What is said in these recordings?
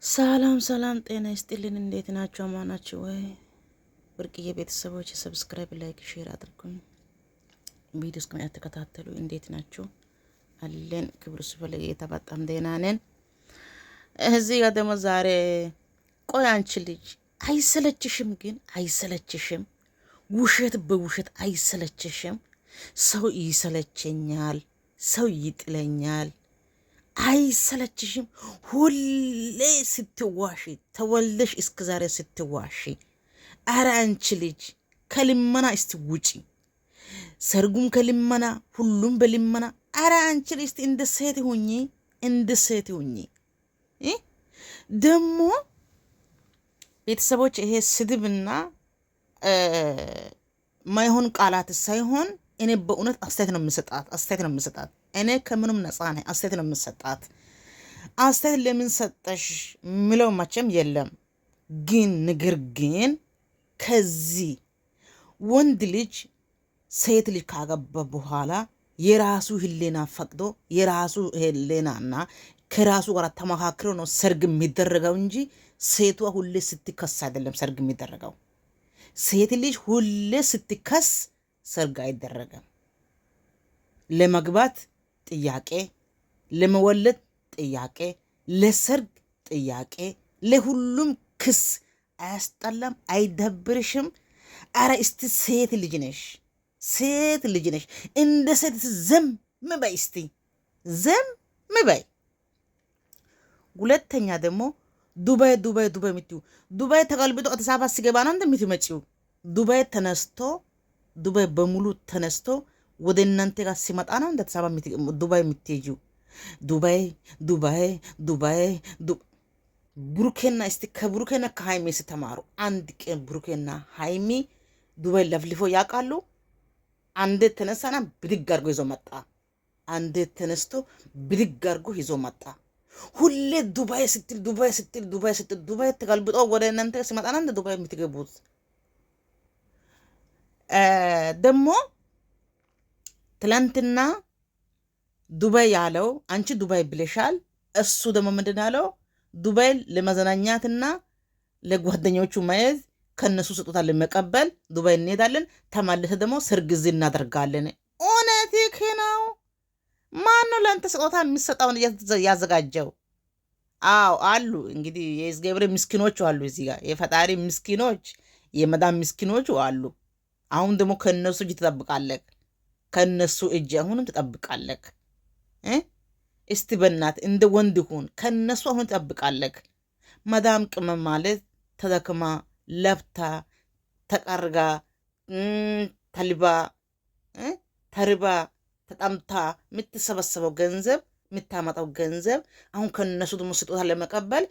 ሰላም ሰላም፣ ጤና ይስጥልን። እንዴት ናችሁ? አማናችሁ ወይ? ብርቅዬ ቤተሰቦች ሰብስክራይብ፣ ላይክ፣ ሼር አድርጉኝ። ቪዲዮ እስከ ተከታተሉ። እንዴት ናችሁ? አለን ክብሩ ስፈለግ የተባጣም ደህና ነን። እዚህ ጋር ደግሞ ዛሬ ቆይ አንቺ ልጅ አይሰለችሽም? ግን አይሰለችሽም? ውሸት በውሸት አይሰለችሽም? ሰው ይሰለቸኛል፣ ሰው ይጥለኛል አይሰለችሽም? ሁሌ ስትዋሺ ተወልደሽ እስከ ዛሬ ስትዋሺ። አረ አንቺ ልጅ ከልመና እስቲ ውጪ። ሰርጉም ከልመና ሁሉም በልመና። አረ አንቺ ልጅ እስቲ እንደ ሴት ሁኚ፣ እንደ ሴት ሁኚ። ደግሞ ቤተሰቦች ይሄ ስድብና ማይሆን ቃላት ሳይሆን እኔ በእውነት አስተያየት ነው የምሰጣት። እኔ ከምንም ነፃ ነኝ። አስተያየት ነው የምሰጣት። አስተያየት ለምን ሰጠሽ ምለው መቼም የለም። ግን ነገር ግን ከዚህ ወንድ ልጅ ሴት ልጅ ካገባ በኋላ የራሱ ህሌና ፈቅዶ የራሱ ህሌናና ከራሱ ጋር ተመካክሮ ነው ሰርግ የሚደረገው እንጂ ሴቷ ሁሌ ስትከስ አይደለም ሰርግ የሚደረገው። ሴት ልጅ ሁሌ ስትከስ ሰርግ አይደረግም። ለመግባት ጥያቄ፣ ለመወለድ ጥያቄ፣ ለሰርግ ጥያቄ፣ ለሁሉም ክስ። አያስጠላም? አይደብርሽም? አረ እስቲ ሴት ልጅ ነሽ፣ ሴት ልጅ ነሽ። እንደ ሴት ዘም በይ እስቲ፣ ዘም በይ። ሁለተኛ ደግሞ ዱባይ የምትዩ ዱባይ ተቀልብጦ አዲስ አበባ ሲገባ ነው እንደምትመጪው። ዱባይ ተነስቶ ዱባይ በሙሉ ተነስቶ ወደ እናንተ ጋር ሲመጣ ነው እንደ አዲስ አበባ ዱባይ የምትሄጂው። ዱባይ ብሩኬና እስቲ ከብሩኬና ከሃይሜ ስተማሩ አንድ ቀን ብሩኬና ሃይሜ ዱባይ ለፍልፎ ያውቃሉ? አንዴ ተነሳና ብድግ አድርጎ ይዞ መጣ። አንዴ ተነስቶ ብድግ አድርጎ ይዞ መጣ። ሁሌ ዱባይ ስትል ዱባይ ተገልብጦ ወደ እናንተ ሲመጣ ነው እንደ ዱባይ የምትገቡት። ደግሞ ትላንትና ዱባይ ያለው አንቺ ዱባይ ብለሻል። እሱ ደግሞ ምንድን ያለው ዱባይ ለመዝናኛትና ለጓደኞቹ መያዝ ከነሱ ስጦታ ለመቀበል ዱባይ እንሄዳለን፣ ተመልሰ ደግሞ ሰርግ እዚህ እናደርጋለን። እውነትህ ነው። ማን ነው ለአንተ ስጦታ የሚሰጠውን ያዘጋጀው? አዎ አሉ እንግዲህ የእግዚአብሔር ምስኪኖች አሉ፣ እዚህ ጋር የፈጣሪ ምስኪኖች፣ የመዳም ምስኪኖች አሉ። አሁን ደግሞ ከነሱ እጅ ትጠብቃለህ፣ ከነሱ እጅ አሁንም ትጠብቃለህ። እስቲ በእናት እንደ ወንድ ሁን፣ ከነሱ አሁን ትጠብቃለህ። መዳም ቅመም ማለት ተደክማ ለፍታ ተቀርጋ ተልባ ተርባ ተጣምታ የምትሰበሰበው ገንዘብ የምታመጣው ገንዘብ አሁን ከነሱ ደግሞ ስጦታ ለመቀበል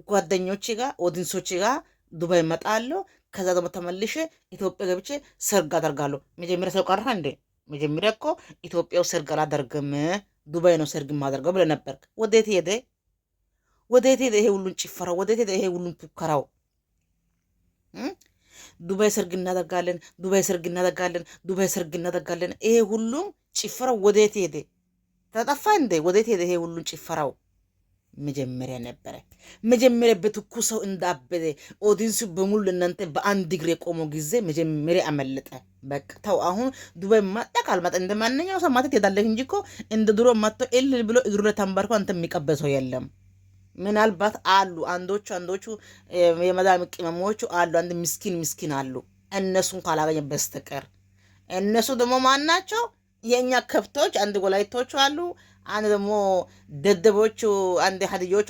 ጓደኞቼ ጋር ኦዲንሶቼ ጋር ዱባይ እመጣለሁ። ከዛ ደግሞ ተመልሼ ኢትዮጵያ ገብቼ ሰርግ አደርጋለሁ። መጀመሪያ ሰው ቀርሃ እንዴ? መጀመሪያ እኮ ኢትዮጵያው ሰርግ አላደርግም ዱባይ ነው ሰርግ የማደርገው ብለህ ነበርክ። ወዴት ሄደ? ወዴት ሄደ? ይሄ ሁሉን ጭፈራው ወዴት ሄደ? ይሄ ሁሉን ፉከራው ዱባይ ሰርግ እናደርጋለን፣ ዱባይ ሰርግ እናደርጋለን፣ ዱባይ ሰርግ እናደርጋለን። ይሄ ሁሉም ጭፈራው ወዴት ሄደ? ተጠፋ እንዴ? ወዴት ሄደ? ይሄ ሁሉን ጭፈራው መጀመሪያ ነበረ። መጀመሪያ በትኩሰው እንዳበደ ኦዲንሱ በሙሉ ለእናንተ በአንድ እግር የቆመው ጊዜ መጀመሪያ አመለጠ። በቃ ተው። አሁን ዱባይ ማጣ ካልማጣ እንደ ማንኛው ሰው ማታ ትሄዳለህ እንጂ እኮ እንደ ድሮ ማጥቶ እልል ብሎ እግሩ ላይ ተንበርኮ አንተ የሚቀበሰው የለም። ምናልባት አሉ አንዶቹ የመዳም ቅመሞቹ አሉ፣ አንድ ምስኪን አሉ። እነሱን ካላገኘ በስተቀር እነሱ ደግሞ ማን ናቸው? የእኛ ከብቶች አንድ ወላይቶቹ አሉ፣ አንድ ደግሞ ደደቦቹ፣ አንድ ሀዲዮቹ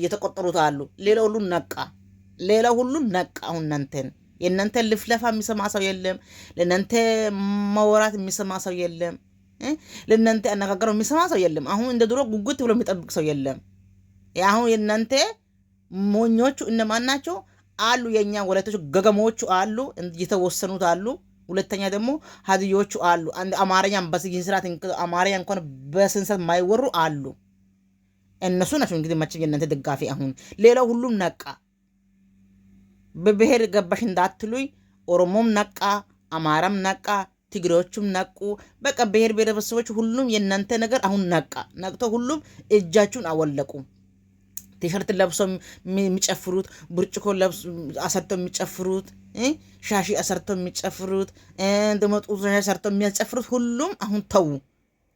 የተቆጠሩት አሉ። ሌላው ሁሉ ነቃ። አሁን የእናንተ ልፍለፋ የሚሰማ ሰው የለም። ለእናንተ መወራት የሚሰማ ሰው የለም። ለእናንተ አነጋገረው የሚሰማ ሰው የለም። አሁን እንደ ድሮ ጉጉት ብሎ የሚጠብቅ ሰው የለም። አሁን የእናንተ ሞኞቹ እነማን ናቸው? አሉ የእኛ ወላይቶቹ ገገሞቹ አሉ፣ የተወሰኑት አሉ። ሁለተኛ ደግሞ ሀዲዮቹ አሉ። አንድ አማርኛም በስንስራት አማርኛ እንኳን በስንሰት ማይወሩ አሉ። እነሱ ናቸው እንግዲህ መቼም የእናንተ ደጋፊ። አሁን ሌላው ሁሉም ነቃ። በብሔር ገባሽ እንዳትሉኝ፣ ኦሮሞም ነቃ፣ አማራም ነቃ፣ ትግሬዎቹም ነቁ። በቃ ብሔር ብሔረሰቦች ሁሉም የእናንተ ነገር አሁን ነቅቶ ሁሉም እጃችሁን አወለቁ። ቲሸርት ለብሶ የሚጨፍሩት ብርጭቆ ለብሶ አሰርቶ የሚጨፍሩት ሻሺ አሰርቶ የሚጨፍሩት ደግሞ ጡት አሰርቶ የሚያጨፍሩት ሁሉም አሁን ተው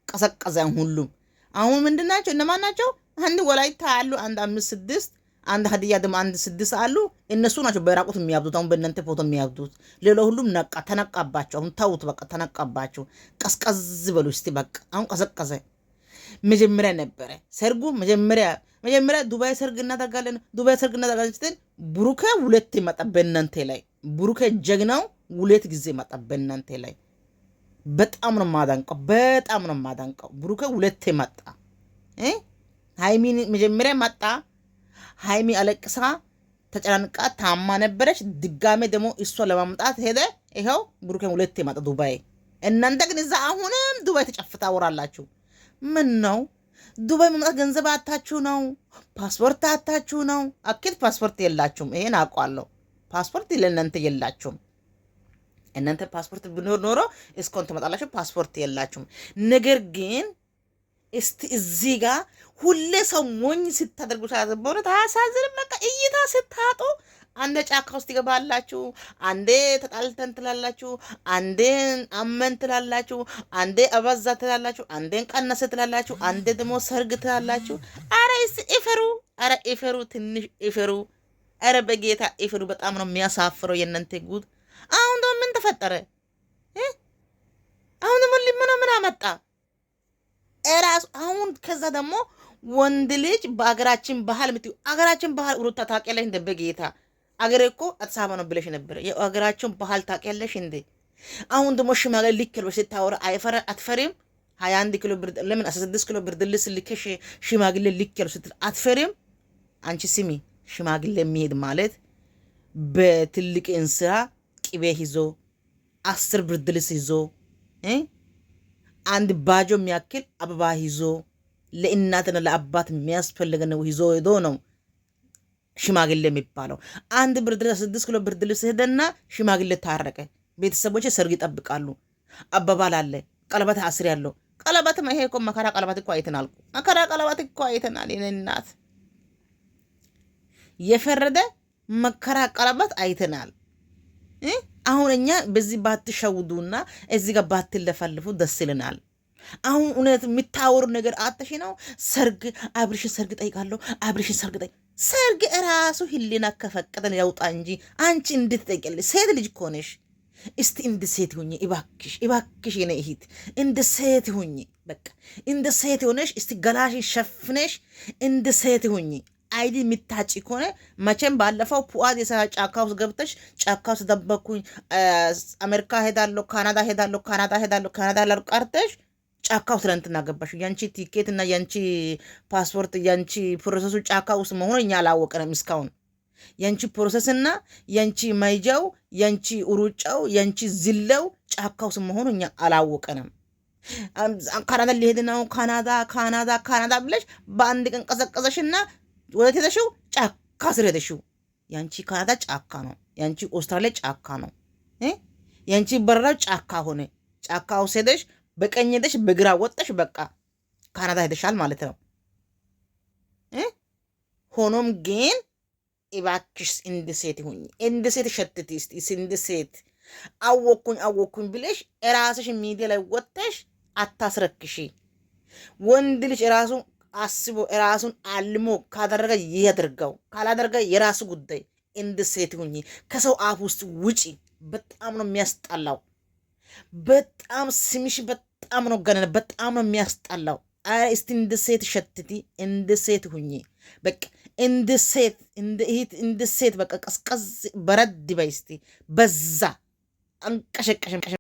ቀዘቀዘ። ሁሉም አሁን ምንድናቸው? እነማን ናቸው? አንድ ወላይታ አሉ፣ አንድ 5-6፣ አንድ ሀዲያ ደግሞ 1-6 አሉ። እነሱ ናቸው በራቁት የሚያብዱት። አሁን በእናንተ ፎቶ የሚያብዱት። ሌላው ሁሉም ተነቃባቸው። አሁን ተውት በቃ ተነቃባቸው። ቀዝቀዝ በሉ እስቲ በቃ አሁን ቀዘቀዘ። መጀመሪያ ነበረ ሰርጉ። መጀመሪያ ዱባይ ሰርግ እናደርጋለን ስትል ብሩኬ 2 መጣ በእናንተ ላይ። ብሩኬ ጀግናው 2 ጊዜ መጣ በእናንተ ላይ። በጣም ነው ማዳንቀው። ብሩኬ 2 መጣ። ሃይሚ መጀመሪያ መጣ። ሃይሚ አለቅሳ ተጨናንቃ ታማ ነበረች። ድጋሜ ደግሞ እሷ ለማምጣት ሄደ። ይኸው ብሩኬ 2 መጣ ዱባይ። እናንተ ግን እዛ አሁንም ዱባይ ተጨፍታ ወራላችሁ። ምን ነው ዱባይ መምጣት ገንዘብ አታችሁ ነው? ፓስፖርት አታችሁ ነው? አኪድ ፓስፖርት የላችሁም። ይሄን አውቃለሁ። ፓስፖርት ለእናንተ የላችሁም። እናንተ ፓስፖርት ብኖር ኖሮ እስኮን ትመጣላችሁ። ፓስፖርት የላችሁም። ነገር ግን እስቲ እዚህ ጋር ሁሌ ሰው ሞኝ ስታደርጉ ሳዘበረ ታሳዝንም። በቃ እይታ ስታጡ አንዴ ጫካ ውስጥ ይገባላችሁ፣ አንዴ ተጣልተን ትላላችሁ፣ አንዴ አመን ትላላችሁ፣ አንዴ አበዛ ትላላችሁ፣ አንዴ ቀነሰ ትላላችሁ፣ አንዴ ደግሞ ሰርግ ትላላችሁ። አረ ኢፈሩ፣ ትንሽ ኢፈሩ። አረ በጌታ ኢፈሩ። በጣም ነው የሚያሳፍረው የእናንተ ጉድ። አሁን ደግሞ ምን ተፈጠረ? አሁን ደግሞ ምን አመጣ እራሱ? አሁን ከዛ ደግሞ ወንድ ልጅ በአገራችን ባህል አገራችን ባህል ሩታ ታውቂያለሽ እንደ በጌታ አገሬ እኮ አዲስ አበባ ነው ብለሽ ነበር። የአገራችን ባህል ታውቂያለሽ እንዴ? አሁን ደግሞ ሽማግሌ ልክልሽ ስታወራ አትፈሪም? 21 ኪሎ ብር ለምን 16 ኪሎ ብር ድልስ ልከሽ ሽማግሌ ልክልሽ ስትል አትፈሪም? አንቺ ስሚ፣ ሽማግሌ የሚሄድ ማለት በትልቅ እንስራ ቅቤ ይዞ 10 ብር ድልስ ይዞ አንድ ባጆ የሚያክል አበባ ይዞ ለእናትና ለአባት የሚያስፈልገ ነው ይዞ ሄዶ ነው ሽማግሌ የሚባለው። 1 ብርድ ልብስ 6 ኪሎ ብርድ ልብስ ሄደና ሽማግሌ ታረቀ። ቤተሰቦች ሰርግ ይጠብቃሉ። አባባል አለ። ቀለበት አስር ያለው ቀለበት ይሄ እኮ መከራ ቀለበት እኮ አይተናል። መከራ ቀለበት እኮ አይተናል። የኔ እናት የፈረደ መከራ ቀለበት አይተናል። አሁን እኛ በዚህ ባትሸውዱና እዚህ ጋር ባትለፈልፉ ደስ ይለናል። አሁን እውነት የምታወሩ ነገር አጥሽ ነው። ሰርግ አብርሽን ሰርግ ጠይቃለሁ። አብርሽን ሰርግ እራሱ ህሊና ከፈቀደን ያውጣ እንጂ አንቺ እንድትጠይቀልሽ ሴት ልጅ እኮ ነሽ። እስቲ እንደ ሴት ሁኚ እባክሽ የኔ እህት፣ እንደ ሴት ሁኚ። በቃ እንደ ሴት ሆነሽ እስቲ ገላሽን ሸፍነሽ እንደ ሴት ሁኚ። አይዲ የሚታጭ ከሆነ መቼም ባለፈው ፑአድ የሰራ ጫካ ውስጥ ገብተሽ ጫካ ውስጥ ደበኩኝ፣ አሜሪካ ሄዳለሁ፣ ካናዳ ላሉ ቀርተሽ ጫካ ውስጥ ለእንትና ገባሽ። ያንቺ ቲኬት እና ያንቺ ፓስፖርት ያንቺ ፕሮሰሱ ጫካ ውስጥ መሆኑ እኛ አላወቅንም እስካሁን። ያንቺ ፕሮሰስና ያንቺ መይጃው ያንቺ ሩጫው ያንቺ ዝለው ጫካ ውስጥ መሆኑ እኛ አላወቅንም። ካናዳ ሊሄድ ነው ካናዳ ብለሽ በአንድ ቀን ቀዘቀዘሽና ወደ ሄደሽው ጫካ ስር ሄደሽው። ያንቺ ካናዳ ጫካ ነው፣ ያንቺ ኦስትራሊያ ጫካ ነው። ያንቺ በረራው ጫካ ሆነ። ጫካ ውስጥ ሄደሽ በቀኝ ሄደሽ በግራ ወጣሽ፣ በቃ ካናዳ ሄደሻል ማለት ነው። ሆኖም ግን እባክሽ እንደ ሴት ሁኚ፣ እንደ ሴት ሸትቲ፣ እንደ ሴት አወኩኝ ብለሽ ራስሽ ሚዲያ ላይ ወጥተሽ አታስረክሺ። ወንድ ልጅ ራሱ አስቦ ራሱን አልሞ ካደረገ ያድርገው፣ ካላደረገ የራሱ ጉዳይ። እንደ ሴት ሁኚ፣ ከሰው አፍ ውስጥ ውጪ። በጣም ነው የሚያስጠላው። በጣም ስምሽ በጣም ነው ገነነ፣ በጣም ነው የሚያስጠላው። እስቲ እንደ ሴት ሸትቲ፣ እንደ ሴት ሁኚ። በቃ እንደ ሴት እንደ ሴት በቃ ቀዝቀዝ በረድ በይ እስቲ። በዛ አንቀሸቀሽም